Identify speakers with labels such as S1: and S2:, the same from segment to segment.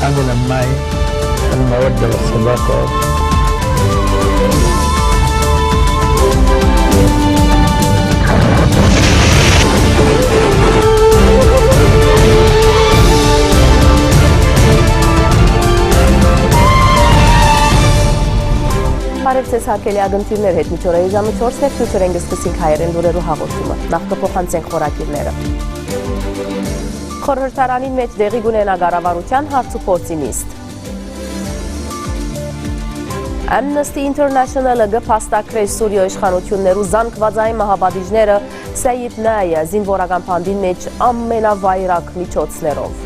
S1: حاملا معي المودة والصداقة.
S2: Բարև հարգելի ագնտիրներ հետ միջօրեի ժամը 4-ն ֆյուչր ենք սկսենք հայերեն լուրերու հաղորդումը։ Նախ կփոխանցենք խորագիրները։ Խորհրդարանին մեջ դեղի կունենա կառավարության հարցուփորձի նիստ։ Amnesty International-ը գփաստակրե Սուրիո իշխանություններու զանգվածային մահապատիժները Սեյիդ Նայա զինվորական բանդին մեջ ամենավայրակ միջոցներով։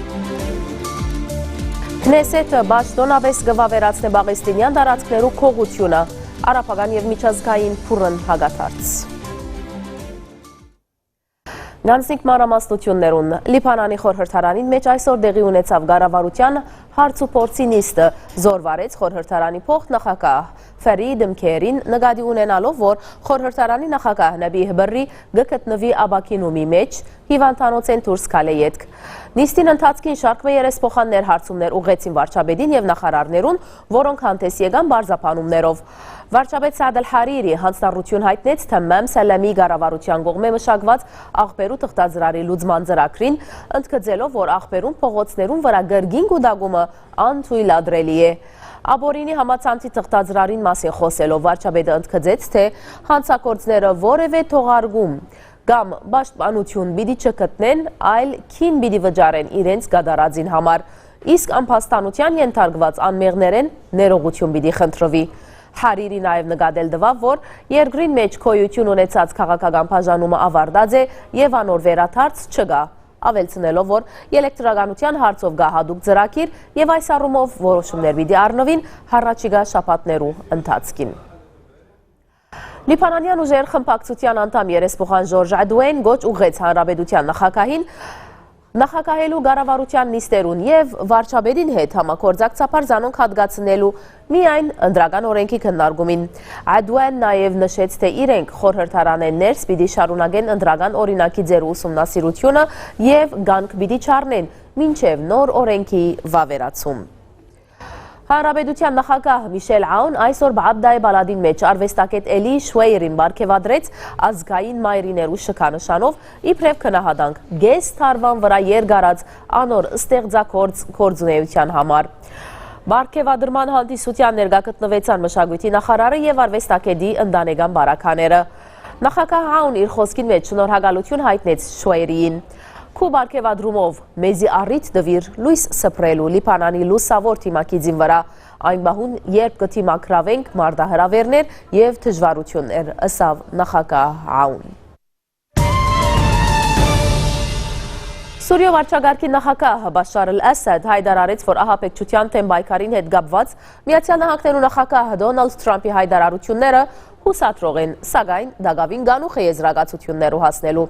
S2: Քնեսեթը բաշտոնավես գվավերացնե բաղեստինյան դարածքներու քողությունը, արաբական և միջազգային փուրն հագաթարց։ Գանցնիկ մանրամասնություններուն Լիբանանի խորհրդարանին մեջ այսօր դեղի ունեցավ կառավարության հարցուփորձի նիստը, զորվարեց խորհրդարանի փոխնախագահ Ֆերիդ Մքերին նկատի ունենալով, որ խորհրդարանի նախագահ Նաբիհ Բրրի գտնվի աբակինումի մեջ հիվանդանոցեն դուրս գալե ետք։ Նիստին ընթացքին շարքը երեսփոխաններ հարցումներ ուղղեցին վարչապետին եւ նախարարներուն, որոնք հանդես եկան բարձրապանումներով։ Վարչապետ Սաադ Ալ-Հարիրի հանձնառություն հայտնեց թե Մեմ Սալամի կառավարության կողմէ մշակված աղբերու թղթածրարի լուծման ծրագրին, ընդգծելով, որ աղբերուն փողոցներուն վրա գրգին կուտակումը անթույլատրելի է։ Աբորինի համացանցի թղթածրարին մասին խոսելով վարչապետը ընդգծեց, թե հանցագործները որևէ թողարկում կամ պաշտպանություն պիտի չգտնեն, այլ քին պիտի վճարեն իրենց կատարածին համար, իսկ անփաստանության ենթարկված անմեղներեն ներողություն պիտի խնդրվի։ Հարիրի նաև նկատել տվավ, որ երկրին մեջ քոյություն ունեցած քաղաքական բաժանումը ավարտած է եւ անոր վերաթարց չկա, ավելցնելով, որ էլեկտրականության հարցով կա հատուկ ծրագիր եւ այս առումով որոշումներ պիտի առնվին հառաջիկա շաբաթներու ընթացքին։ Լիբանանյան ուժեր խմբակցության անդամ երեսփոխան Ժորժ Ադուեն գոչ ուղղեց հանրապետության նախագահին նախագահելու կառավարության նիստերուն եւ վարչապետին հետ համագործակցաբար զանոնք հատկացնելու միայն ընդրական օրենքի քննարկումին։ Ադուեն նաեւ նշեց, թե իրենք խորհրդարանեն ներս պիտի շարունակեն ընդրական օրինակի ձեր ուսումնասիրությունը եւ գանք պիտի չառնեն մինչեւ նոր օրենքի վավերացում։ Հանրապետության նախագահ Միշել Աուն այսօր Բաբդայ Բալադին մեջ արվեստագետ Էլի Շուեյրին բարգեւադրեց ազգային մայրիներու շքանշանով իբրև քնահատանք գես թարվան վրա երգարած անոր ստեղծագործ գործունեության համար։ Բարգեւադրման հանդիսության ներկա գտնվեցան մշակույթի նախարարը եւ արվեստագետի ընտանեկան բարակաները։ Նախագահ Աուն իր խոսքին մեջ շնորհակալություն հայտնեց Շուեյրիին։ Քու բարգեւադրումով մեզի առիթ դվիր լույս սփռելու Լիբանանի լուսավոր թիմակիցին վրա, այն բահուն երբ կթիմակրավենք մարտահրավերներ եւ դժվարություններ, ըսավ նախագահ Աուն։ Սուրիո վարչագահի նախագահ Բաշար Ալ-Ասադ հայտարարեց, որ ահաբեկչության թեմ պայքարին հետ կապված Միացյալ Նահանգներու նախագահ Դոնալդ Թրամփի հայտարարությունները հուսադրող են, սակայն դակավին գանուխ է եզրակացություններու հասնելու։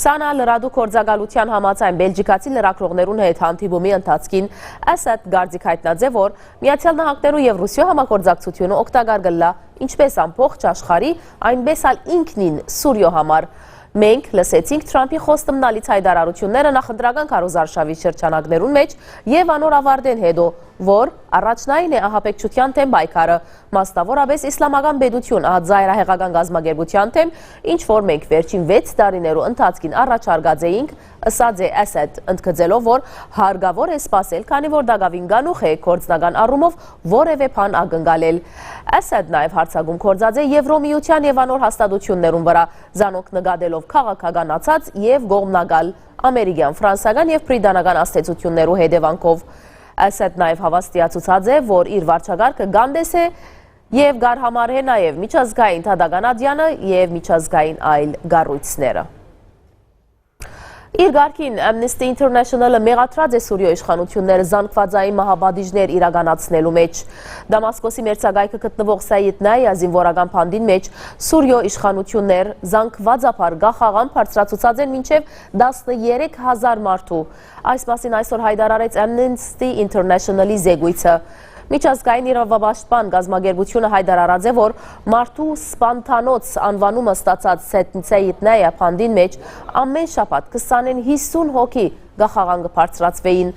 S2: Սանա լրադու գործակալության համաձայն բելգիկացի լրագրողներուն հետ հանդիպումի ընթացքին Ասադ գարձիկ հայտնած է, որ Միացյալ Նահանգներու եւ Ռուսիո համագործակցությունը օգտակար կլա ինչպես ամբողջ աշխարհի, այնպես էլ ինքնին Սուրիո համար։ Մենք լսեցինք Թրամփի խոստումնալից հայտարարությունները նախընտրական քարոզարշավի շրջանակներուն մեջ եւ անոր ավարտեն հետո, որ առաջնային է ահաբեկչության թեմ պայքարը, մասնավորապես իսլամական պետություն զայրահեղական գազագերբության թեմ, ինչ որ մենք վերջին 6 տարիներու ընթացքին առաջարկած էինք, ըսած է Ասադ, ընդգծելով, որ հարկավոր է սպասել, քանի որ դակավին գանուխ է գործնական առումով որևէ բան ակնկալել։ Ասադ նաև հարցակում գործած է Եվրոմիության եւ անոր հաստատություններուն վրա, զանոնք նկատելով քաղաքականացած եւ գողմնակալ ամերիկյան, ֆրանսիական եւ բրիտանական աստեցություններու հետևանքով։ Ասադ նաև հավաստիացուցած է, որ իր վարչագահը գանդես է եւ գարհամար է նաեւ միջազգային թադականադյանը եւ միջազգային այլ գառույցները։ Իր գարքին Amnesty International-ը մեղադրած է Սուրիո իշխանությունները զանգվածային մահապատիժներ իրականացնելու մեջ։ Դամասկոսի մերձակայքը գտնվող Սեյիդ Նայա զինվորական բանդին մեջ Սուրիո իշխանություններ զանգվածաբար գախաղան բարձրացուցած են մինչև 13,000 մարդու։ Այս մասին այսօր հայտարարեց Amnesty International-ի զեկույցը։ Միջազգային իրավապաշտպան գազագերբությունը հայտարարած է, որ մարդու սպանթանոց անվանումը ստացած Սեյիդ Նայա բանդին մեջ ամեն շաբաթ 20-50 հոգի գախաղան կբարձրացվեին։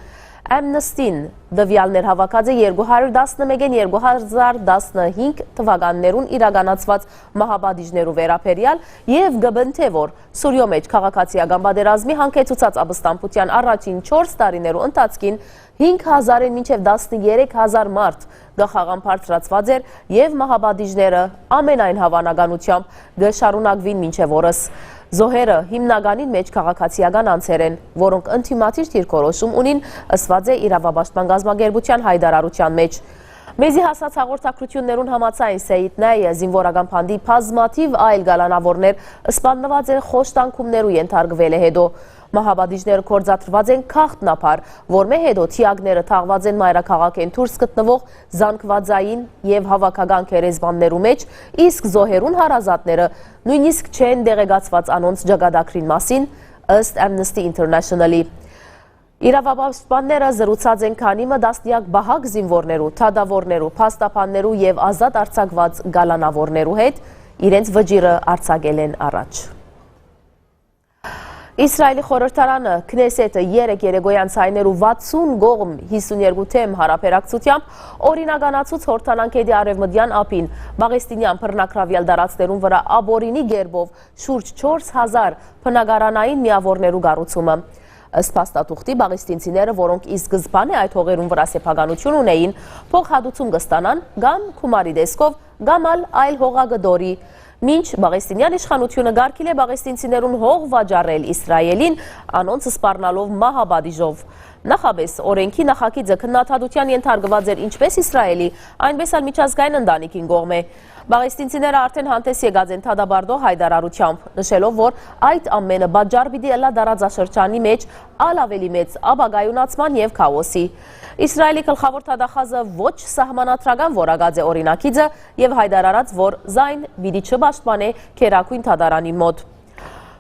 S2: Amnesty-ն դվյալներ հավաքած է 211-2015 թվականներուն իրականացված մահաբադիժներու վերաբերյալ եւ գբնթե որ Սուրիո մեջ քաղաքացիական պատերազմի հանգեցուցած ապստամբության առաջին 4 տարիներու ընթացքին 5000-ին մինչև 13000 մարդ գլխական բարձրացված էր եւ մահաբադիժները ամենայն հավանականությամբ գշարունակվին մինչև օրս Զոհերը հիմնականին մեջ քաղաքացիական անձեր են, որոնք ընդդիմադիր դիրքորոշում ունին ըսված է իրավապաշտպան գազագերբության հայտարարության մեջ։ Մեզի հասած հաղորդակցություններուն համաձայն Սեյիդ Նայը զինվորական բանդի բազմաթիվ այլ գալանավորներ սպանված են խոշտանգումներու ենթարկվել է հետո։ Մահաբադիժները կործադրված են քաղտնապար, որ մե հետո թիագները թաղված են մայրաքաղաքեն դուրս գտնվող զանգվածային եւ հավաքական քերեզբաններու մեջ, իսկ զոհերուն հարազատները նույնիսկ չեն դեղեկացված անոնց ջագադակրին մասին, ըստ Amnesty International-ի։ Իրավապաշտպանները զրուցած են քանիմը դաստիակ բահակ զինվորներու, թադավորներու, փաստաբաններու եւ ազատ արձակված գալանավորներու հետ իրենց վճիրը արձակել են առաջ։ Իսրայելի խորհրդարանը Քնեսետը երեկոյան ցայներու 60 գողմ 52 թեմ հարաբերակցությամբ օրինականացուց հորթանանքեդի արևմտյան ափին Պաղեստինյան բռնակրավյալ դարածներուն վրա աբորինի գերբով շուրջ 4000 բնակարանային միավորներու կառուցումը։ Ըստ փաստաթուղթի պաղեստինցիները, որոնք ի սկզբանե այդ հողերուն վրա սեփականություն ունեին, փոխհատուցում կստանան կամ քումարի դեսքով կամ այլ հողագդորի Մինչ Պաղեստինյան իշխանությունը գարկել է պաղեստինցիներուն հող վաճառել Իսրայելին, անոնց սպառնալով մահաբադիժով։ Նախապես օրենքի նախագիծը քննադատության ենթարկված էր ինչպես Իսրայելի, այնպես էլ միջազգային ընտանիքին կողմէ։ Պաղեստինցիները արդեն հանդես եկած են թադաբարդող հայտարարությամբ, նշելով, որ այդ ամենը պատճառ պիտի ըլլա դարաձաշրջանի մեջ ավելի մեծ ապագայունացման եւ քաոսի։ Իսրայելի գլխավոր թադախազը ոչ սահմանադրական որակած է օրինակիցը եւ հայտարարած, որ զայն պիտի չպաշտպանե քերակույն թադարանի մոտ։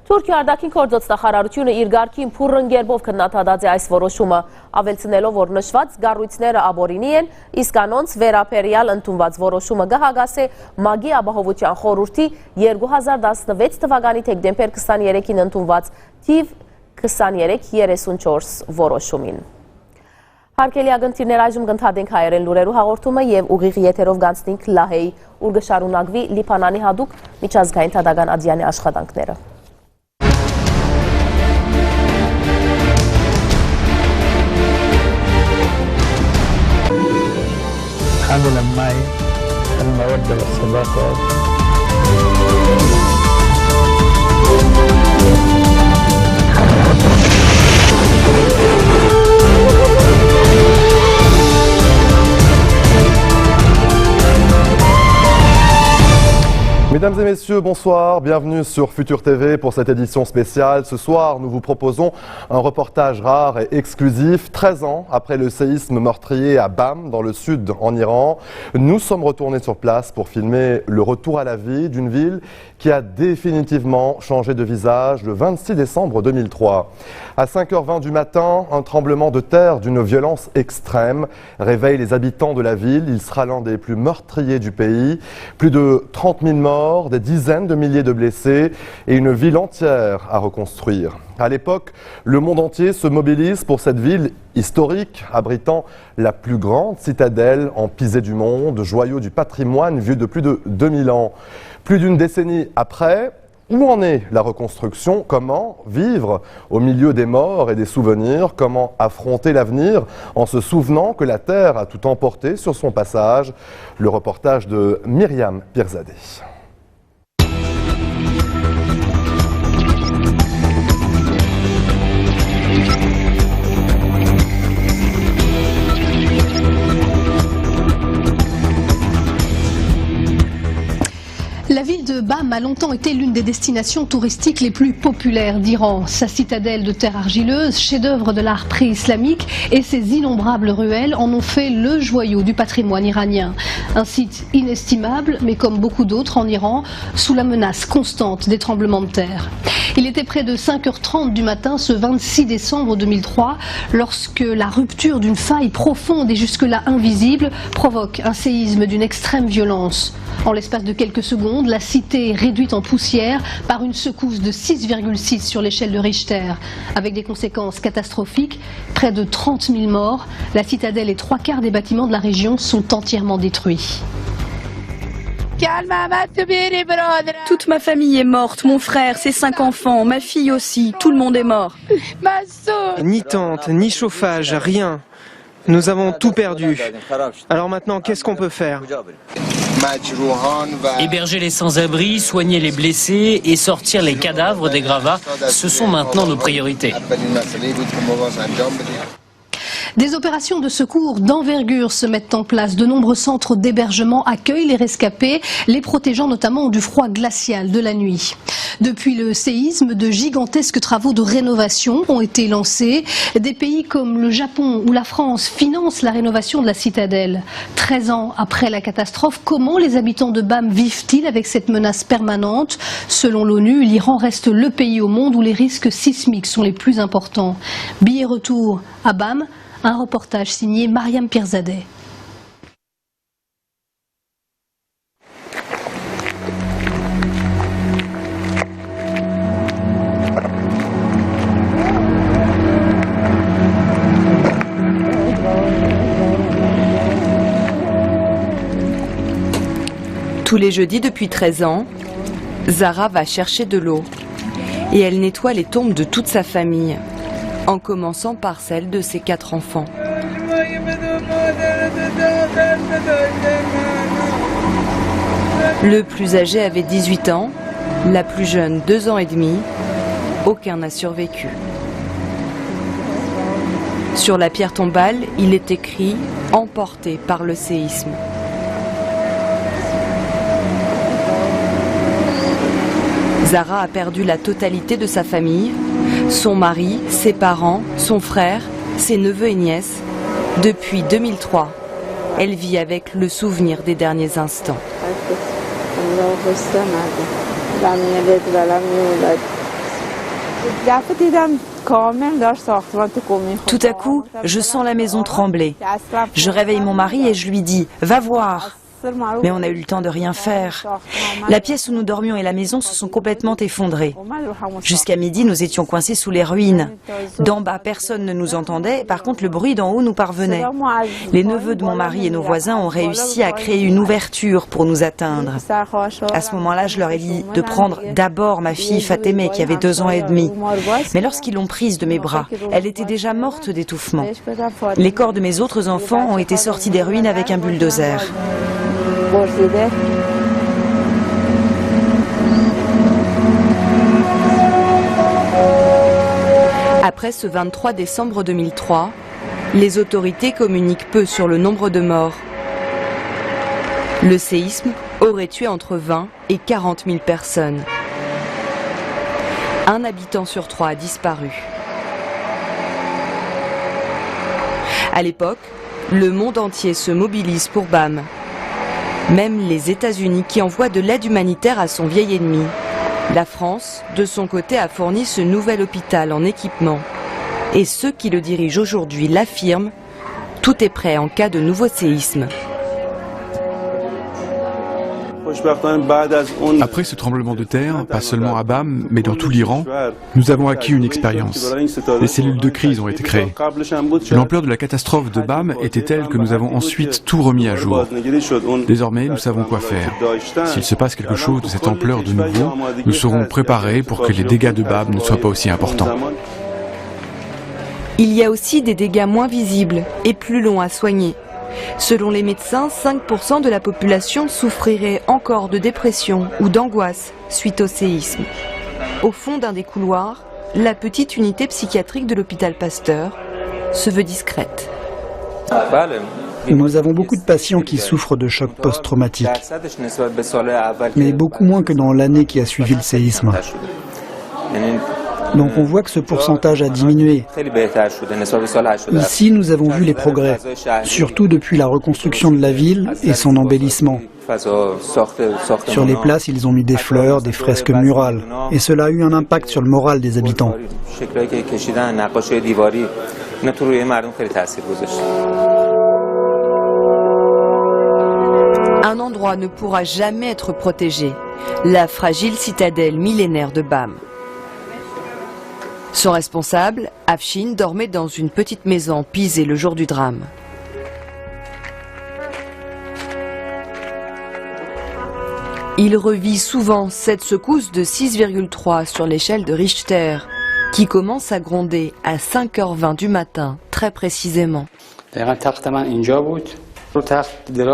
S2: Թուրքիա արտաքին գործոց նախարարությունը իր ղարքին փուրըն գերբով քննադատած է այս որոշումը, ավելցնելով, որ նշված գառույցները աբորինի են, իսկ անոնց վերաբերյալ ընդունված որոշումը կհագասե ՄԱԳ-ի ապահովության խորհրդի 2016 թվականի դեկտեմբեր 23-ին ընդունված թիվ 2334 որոշումին։ Հարկելի ագնտիրներ այժմ կընդհատենք հայերեն լուրերու հաղորդումը եւ ուղիղ եթերով գանցնենք Լահեի, ուր կշարունակվի Լիբանանի հատուկ միջազգային թադական ադյանի աշխատանքները։
S1: حامل معي المودة والصداقة
S3: Mesdames et messieurs, bonsoir, bienvenue sur Futur TV pour cette édition spéciale. Ce soir, nous vous proposons un reportage rare et exclusif. 13 ans après le séisme meurtrier à Bam, dans le sud en Iran, nous sommes retournés sur place pour filmer le retour à la vie d'une ville qui a définitivement changé de visage le 26 décembre 2003. À 5h20 du matin, un tremblement de terre d'une violence extrême réveille les habitants de la ville. Il sera l'un des plus meurtriers du pays. Plus de 30 000 morts, des dizaines de milliers de blessés et une ville entière à reconstruire. À l'époque, le monde entier se mobilise pour cette ville historique, abritant la plus grande citadelle en pisé du monde, joyau du patrimoine vieux de plus de 2000 ans. Plus d'une décennie après, où en est la reconstruction? Comment vivre au milieu des morts et des souvenirs? Comment affronter l'avenir en se souvenant que la terre a tout emporté sur son passage? Le reportage de Myriam Pirzadeh.
S4: La ville de Bam a longtemps été l'une des destinations touristiques les plus populaires d'Iran. Sa citadelle de terre argileuse, chef-d'œuvre de l'art pré-islamique, et ses innombrables ruelles en ont fait le joyau du patrimoine iranien. Un site inestimable, mais comme beaucoup d'autres en Iran, sous la menace constante des tremblements de terre. Il était près de 5h30 du matin ce 26 décembre 2003, lorsque la rupture d'une faille profonde et jusque-là invisible provoque un séisme d'une extrême violence. En l'espace de quelques secondes, la cité est réduite en poussière par une secousse de 6,6 sur l'échelle de Richter. Avec des conséquences catastrophiques, près de 30 000 morts, la citadelle et 3/4 des bâtiments de la région sont entièrement détruits.
S5: Toute ma famille est morte, mon frère, ses 5 enfants, ma fille aussi, tout le monde est mort.
S6: Ni tente, ni chauffage, rien. Nous avons tout perdu. Alors maintenant, qu'est-ce qu'on peut faire?
S7: Héberger les sans-abri, soigner les blessés et sortir les cadavres des gravats, ce sont maintenant nos priorités.
S4: Des opérations de secours d'envergure se mettent en place. De nombreux centres d'hébergement accueillent les rescapés, les protégeant notamment du froid glacial de la nuit. Depuis le séisme, de gigantesques travaux de rénovation ont été lancés. Des pays comme le Japon ou la France financent la rénovation de la citadelle. 13 ans après la catastrophe, comment les habitants de Bam vivent-ils avec cette menace permanente? Selon l'ONU, l'Iran reste le pays au monde où les risques sismiques sont les plus importants. Billet retour à Bam. Un reportage signé Mariam Pirzadeh.
S8: Tous les jeudis depuis 13 ans, Zara va chercher de l'eau et elle nettoie les tombes de toute sa famille, en commençant par celle de ses 4 enfants. Le plus âgé avait 18 ans, la plus jeune 2 ans et demi. Aucun n'a survécu. Sur la pierre tombale, il est écrit « Emporté par le séisme ». Zara a perdu la totalité de sa famille, son mari, ses parents, son frère, ses neveux et nièces. Depuis 2003, elle vit avec le souvenir des derniers instants.
S9: Tout à coup, je sens la maison trembler. Je réveille mon mari et je lui dis « Va voir !» Mais on n'a eu le temps de rien faire. La pièce où nous dormions et la maison se sont complètement effondrées. Jusqu'à midi, nous étions coincés sous les ruines. D'en bas, personne ne nous entendait. Par contre, le bruit d'en haut nous parvenait. Les neveux de mon mari et nos voisins ont réussi à créer une ouverture pour nous atteindre. À ce moment-là, je leur ai dit de prendre d'abord ma fille Fatemeh, qui avait 2 ans et demi. Mais lorsqu'ils l'ont prise de mes bras, elle était déjà morte d'étouffement. Les corps de mes autres enfants ont été sortis des ruines avec un bulldozer.
S8: Après ce 23 décembre 2003, les autorités communiquent peu sur le nombre de morts. Le séisme aurait tué entre 20 et 40 000 personnes. Un habitant sur 3 a disparu. À l'époque, le monde entier se mobilise pour Bam. Même les États-Unis qui envoient de l'aide humanitaire à son vieil ennemi. La France, de son côté, a fourni ce nouvel hôpital en équipement. Et ceux qui le dirigent aujourd'hui l'affirment, tout est prêt en cas de nouveau séisme.
S10: Après ce tremblement de terre, pas seulement à Bam, mais dans tout l'Iran, nous avons acquis une expérience. Les cellules de crise ont été créées. L'ampleur de la catastrophe de Bam était telle que nous avons ensuite tout remis à jour. Désormais, nous savons quoi faire. S'il se passe quelque chose de cette ampleur de nouveau, nous serons préparés pour que les dégâts de Bam ne soient pas aussi importants.
S8: Il y a aussi des dégâts moins visibles et plus longs à soigner. Selon les médecins, 5% de la population souffrirait encore de dépression ou d'angoisse suite au séisme. Au fond d'un des couloirs, la petite unité psychiatrique de l'hôpital Pasteur se veut discrète.
S11: Nous avons beaucoup de patients qui souffrent de chocs post-traumatiques, mais beaucoup moins que dans l'année qui a suivi le séisme. Donc on voit que ce pourcentage a diminué. Ici, nous avons vu les progrès, surtout depuis la reconstruction de la ville et son embellissement. Sur les places, ils ont mis des fleurs, des fresques murales, et cela a eu un impact sur le moral des habitants.
S8: Un endroit ne pourra jamais être protégé, la fragile citadelle millénaire de Bam. Son responsable, Afshin, dormait dans une petite maison pisée le jour du drame. Il revit souvent cette secousse de 6,3 sur l'échelle de Richter, qui commence à gronder à 5h20 du matin, très précisément.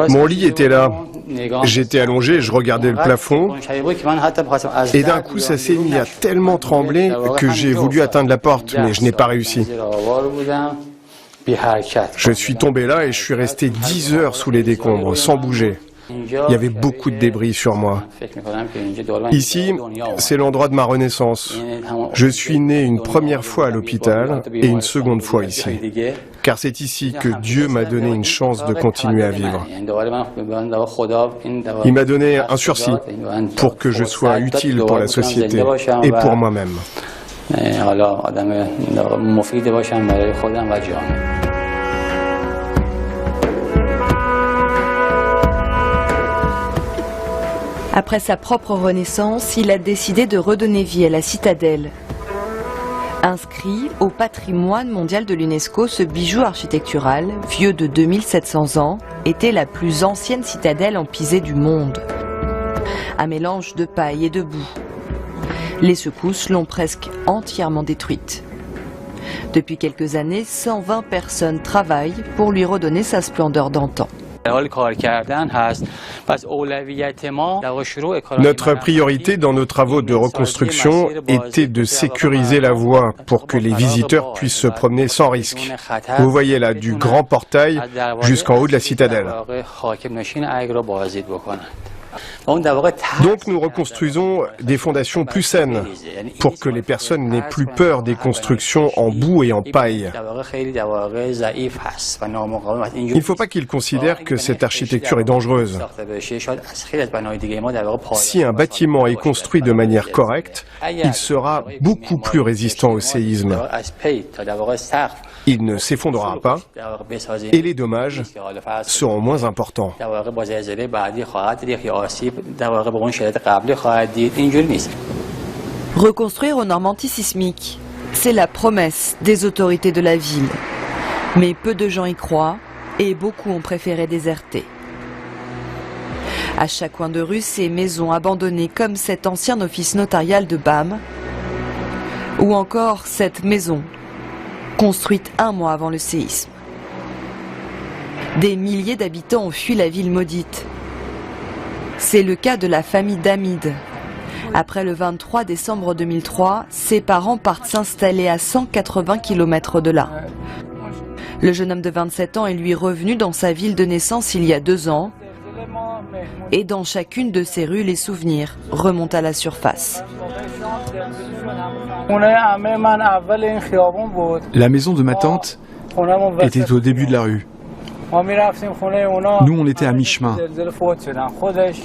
S12: Mon lit était là. J'étais allongé, je regardais le plafond. Et d'un coup, ça s'est mis à tellement trembler que j'ai voulu atteindre la porte, mais je n'ai pas réussi. Je suis tombé là et je suis resté 10 heures sous les décombres, sans bouger. Il y avait beaucoup de débris sur moi. Ici, c'est l'endroit de ma renaissance. Je suis né une première fois à l'hôpital et une seconde fois ici. Car c'est ici que Dieu m'a donné une chance de continuer à vivre. Il m'a donné un sursis pour que je sois utile pour la société et pour moi-même.
S8: Après sa propre renaissance, il a décidé de redonner vie à la citadelle. Inscrit au patrimoine mondial de l'UNESCO, ce bijou architectural, vieux de 2700 ans, était la plus ancienne citadelle en pisé du monde. Un mélange de paille et de boue. Les secousses l'ont presque entièrement détruite. Depuis quelques années, 120 personnes travaillent pour lui redonner sa splendeur d'antan.
S12: Notre priorité dans nos travaux de reconstruction était de sécuriser la voie pour que les visiteurs puissent se promener sans risque. Vous voyez là, du grand portail jusqu'en haut de la citadelle. Donc nous reconstruisons des fondations plus saines pour que les personnes n'aient plus peur des constructions en boue et en paille. Il ne faut pas qu'ils considèrent que cette architecture est dangereuse. Si un bâtiment est construit de manière correcte, il sera beaucoup plus résistant au séisme. Il ne s'effondrera pas et les dommages seront moins importants.
S8: Reconstruire aux normes antisismiques, c'est la promesse des autorités de la ville. Mais peu de gens y croient et beaucoup ont préféré déserter. À chaque coin de rue, ces maisons abandonnées comme cet ancien office notarial de Bam ou encore cette maison construite un mois avant le séisme. Des milliers d'habitants ont fui la ville maudite. C'est le cas de la famille Damid. Après le 23 décembre 2003, ses parents partent s'installer à 180 km de là. Le jeune homme de 27 ans est lui revenu dans sa ville de naissance il y a 2 ans. Et dans chacune de ces rues, les souvenirs remontent à la surface.
S10: La maison de ma tante était au début de la rue. Nous, on était à mi-chemin.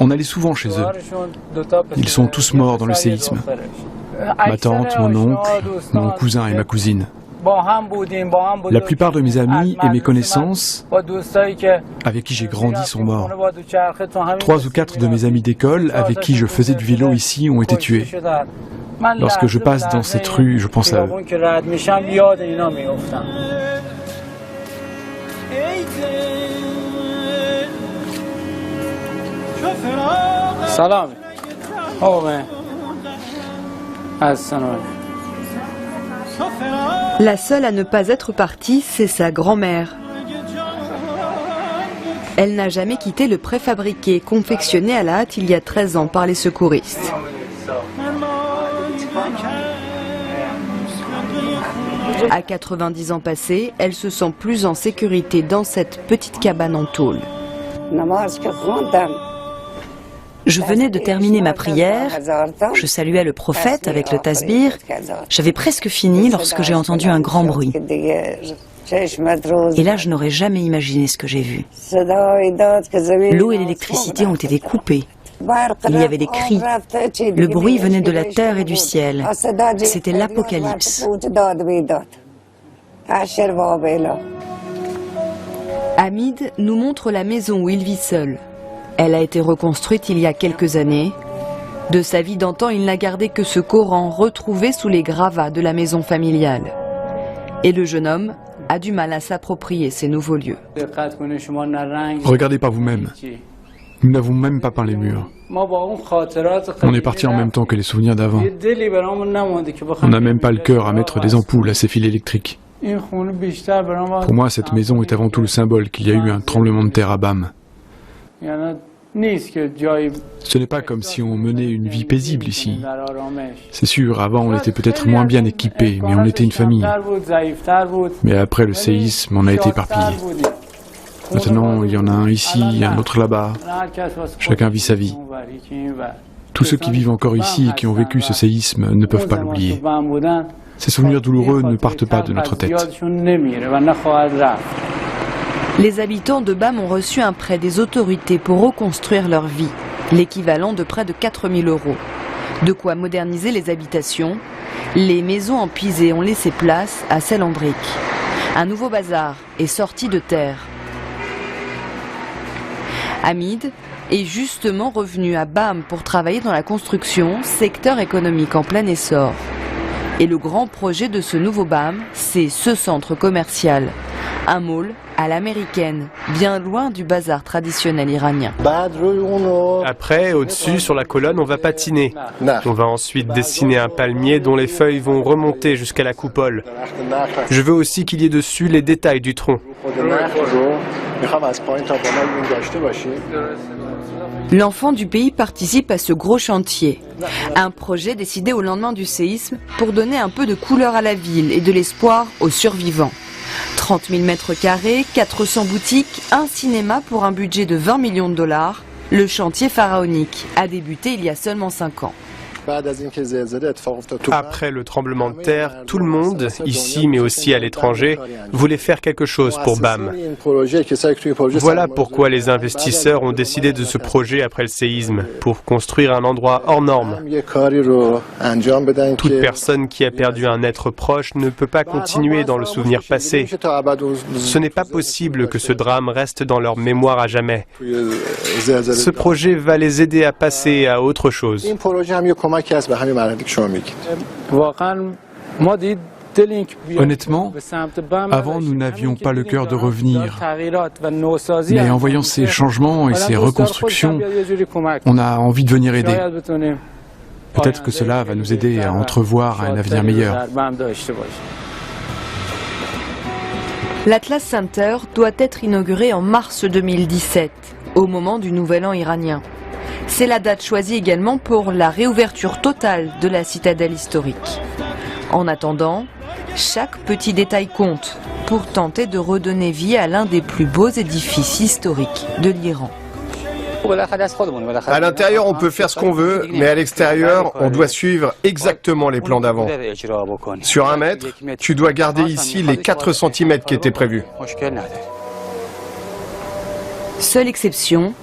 S10: On allait souvent chez eux. Ils sont tous morts dans le séisme. Ma tante, mon oncle, mon cousin et ma cousine. La plupart de mes amis et mes connaissances avec qui j'ai grandi sont morts. 3 ou 4 de mes amis d'école avec qui je faisais du vélo ici ont été tués. Lorsque je passe dans cette rue, je pense à eux.
S1: Salam.
S8: La seule à ne pas être partie, c'est sa grand-mère. Elle n'a jamais quitté le préfabriqué confectionné à la hâte il y a 13 ans par les secouristes. À 90 ans passés, elle se sent plus en sécurité dans cette petite cabane en tôle.
S9: Je venais de terminer ma prière, je saluais le prophète avec le tasbir. J'avais presque fini lorsque j'ai entendu un grand bruit. Et là, je n'aurais jamais imaginé ce que j'ai vu. L'eau et l'électricité ont été coupées. Il y avait des cris. Le bruit venait de la terre et du ciel. C'était l'apocalypse. Hamid nous montre la maison où il vit seul. Elle a été reconstruite il y a quelques années. De sa vie d'antan, il n'a gardé que ce Coran retrouvé sous les gravats de la maison familiale. Et le jeune homme a du mal à s'approprier ces nouveaux lieux.
S10: Regardez par vous-même. Nous n'avons même pas peint les murs. On est parti en même temps que les souvenirs d'avant. On n'a même pas le cœur à mettre des ampoules à ces fils électriques. Pour moi, cette maison est avant tout le symbole qu'il y a eu un tremblement de terre à Bam. Ce n'est pas comme si on menait une vie paisible ici. C'est sûr, avant on était peut-être moins bien équipés, mais on était une famille. Mais après le séisme, on a été éparpillés. Maintenant, il y en a un ici, un autre là-bas. Chacun vit sa vie. Tous ceux qui vivent encore ici et qui ont vécu ce séisme ne peuvent pas l'oublier. Ces souvenirs douloureux ne partent pas de notre tête.
S8: Les habitants de Bam ont reçu un prêt des autorités pour reconstruire leur vie, l'équivalent de près de 4 000 €. De quoi moderniser les habitations. Les maisons en pisé ont laissé place à celles en briques. Un nouveau bazar est sorti de terre. Hamid est justement revenu à Bam pour travailler dans la construction, secteur économique en plein essor. Et le grand projet de ce nouveau Bam, c'est ce centre commercial. Un mall à l'américaine, bien loin du bazar traditionnel iranien.
S12: Après, au-dessus, sur la colonne, on va patiner. On va ensuite dessiner un palmier dont les feuilles vont remonter jusqu'à la coupole. Je veux aussi qu'il y ait dessus les détails du tronc.
S8: L'enfant du pays participe à ce gros chantier. Un projet décidé au lendemain du séisme pour donner un peu de couleur à la ville et de l'espoir aux survivants. 30 000 mètres carrés, 400 boutiques, un cinéma pour un budget de 20 millions $. Le chantier pharaonique a débuté il y a seulement 5 ans.
S12: Après le tremblement de terre, tout le monde, ici mais aussi à l'étranger, voulait faire quelque chose pour Bam. Voilà pourquoi les investisseurs ont décidé de ce projet après le séisme, pour construire un endroit hors norme. Toute personne qui a perdu un être proche ne peut pas continuer dans le souvenir passé. Ce n'est pas possible que ce drame reste dans leur mémoire à jamais. Ce projet va les aider à passer à autre chose.
S10: Honnêtement, avant nous n'avions pas le cœur de revenir. Mais en voyant ces changements et ces reconstructions, on a envie de venir aider. Peut-être que cela va nous aider à entrevoir un avenir meilleur.
S8: L'Atlas Center doit être inauguré en mars 2017, au moment du Nouvel An iranien. C'est la date choisie également pour la réouverture totale de la citadelle historique. En attendant, chaque petit détail compte pour tenter de redonner vie à l'un des plus beaux édifices historiques de l'Iran.
S12: À l'intérieur, on peut faire ce qu'on veut, mais à l'extérieur, on doit suivre exactement les plans d'avant. Sur 1 mètre, tu dois garder ici les 4 cm qui étaient prévus.
S8: Seule exception,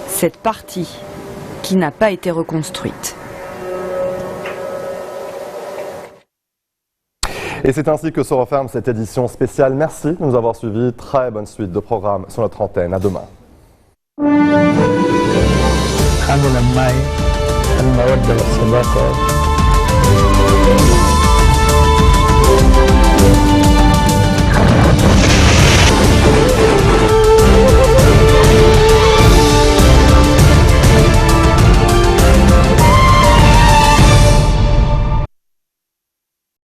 S8: cette partie qui n'a pas été reconstruite.
S3: Et c'est ainsi que se referme cette édition spéciale. Merci de nous avoir suivis. Très bonne suite de programmes sur notre antenne. À demain.
S1: الحمد لله المودة والصداقة